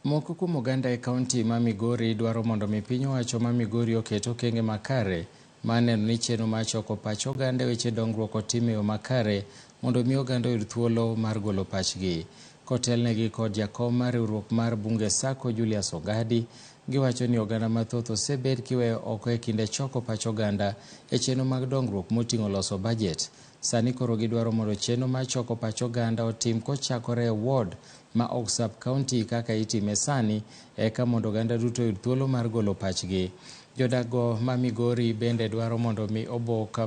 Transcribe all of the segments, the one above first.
Moko kuom oganda e kaunti ma Migori dwaro mondo mi piny owacho ma Migori oket okenge makare ma neno ni chenro mar choko pach oganda weche dongruok otim e yo makare mondo mi oganda oyud thuolo mar golo pachgi. Kotelnegi kod jakom mar riwruok mar bunge Sako Julius Ogadi, giwacho ni oganda mathoth osebed kiweyo oko e kinde choko pach oganda e chenro mag dongruok moting'o loso bajet. Sani koro gidwaro mondo chenro mar choko pach oganda otim kochakore e ward ma ok sub county kaka itime sani, eka mondo oganda duto oyud thuolo mar golo pachgi. Jodago ma Migori bende dwaro mondo mi oboke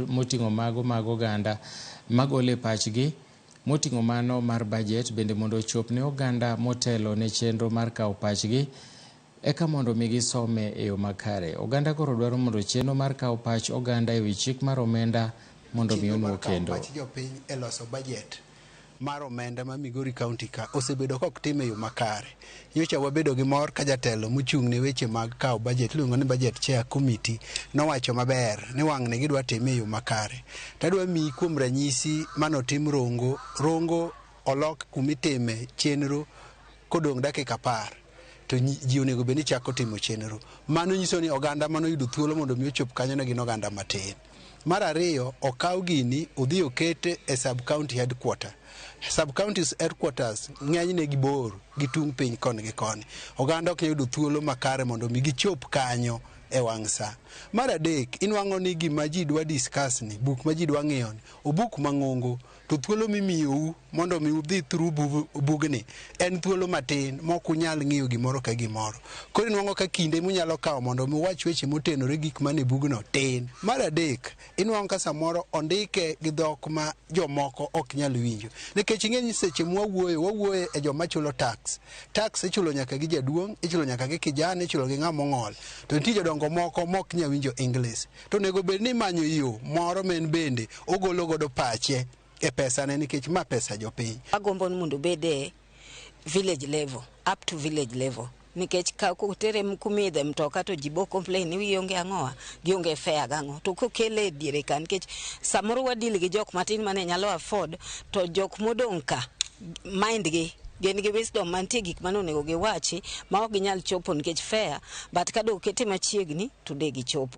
moting'o mago mag oganda magole pachgi moting'o mano mar bajet bende mondo ochop ne oganda motelo ne chenro mar kawo pachgi eka mondo mi gisome e yo makare. Oganda koro dwaro mondo chenro mar kawo pach oganda e wi chik mar omenda mondo mi onuo kendo. Jopiny e loso bajet mar omenda ma Migori County ka osebedo kok time e yo makare. Nyocha wabedo gi mor ka jatelo mochung' ne weche mag kawo bajet iluongo ni bajet chair committee nowacho maber ni wang' ne gidwa time e yo makare. Tadwa miyi kuom ranyisi manotim Rongo olok kumitime chenro kodong' dakika 10 to ji onego bed ni chako timo chenro. Mano nyiso ni oganda manoyudo thuolo mondo mi ochop kanyo ne gin oganda matin. Mar ariyo, okaw gini odhi okete e sub county headquarter. Sub counties headquarters ng'enyne gibor gi tung piny koni gi koni. Oganda ok yudo thuolo makare mondo mi gichop kanyo e wang' sa. Mar adek, inwang'o ni gima ji dwa discuss ni, buk ma ji dwa ng'iyo ni, obuk mang'ongo, to thuolo mimiyou mondo mi udhi through bugni en thuolo matin mok unyal ng'iyo gimoro ka gimoro. Koro inwang'o ka kinde munyalo kawo mondo mi uwach weche motenore gik mane bugno tin. Mar adek, inwang'o ka samoro ondike gi dhok ma jomoko ok nyal winjo. Nikech ing'e ni seche wawuoye e joma chulo tax. Tax ichulo nyaka gi jaduong', ichulo nyaka gi kijana, ichulo gi ng'ama ong'ol. To nitie jodongo moko mok nyal winjo English. To nego bed ni manyo yo moro men bende ogolo godo pache e pesa ne nikech ma pesa jopiny. Agombo ni mondo bede village level, up to village level. Nikech ka kotere kumidhe mtoka to jibo complain ni wionge ang'owa, gionge fare gang'o. To kokele diere ka nikech samoro wadil gi jok matin mane nyalo afford, to jok modong' ka mind gi gin gi wisdom mantie gik manonego giwachi ma ok ginyal chopo nikech fare, but ka do kete machiegni to de gichopo.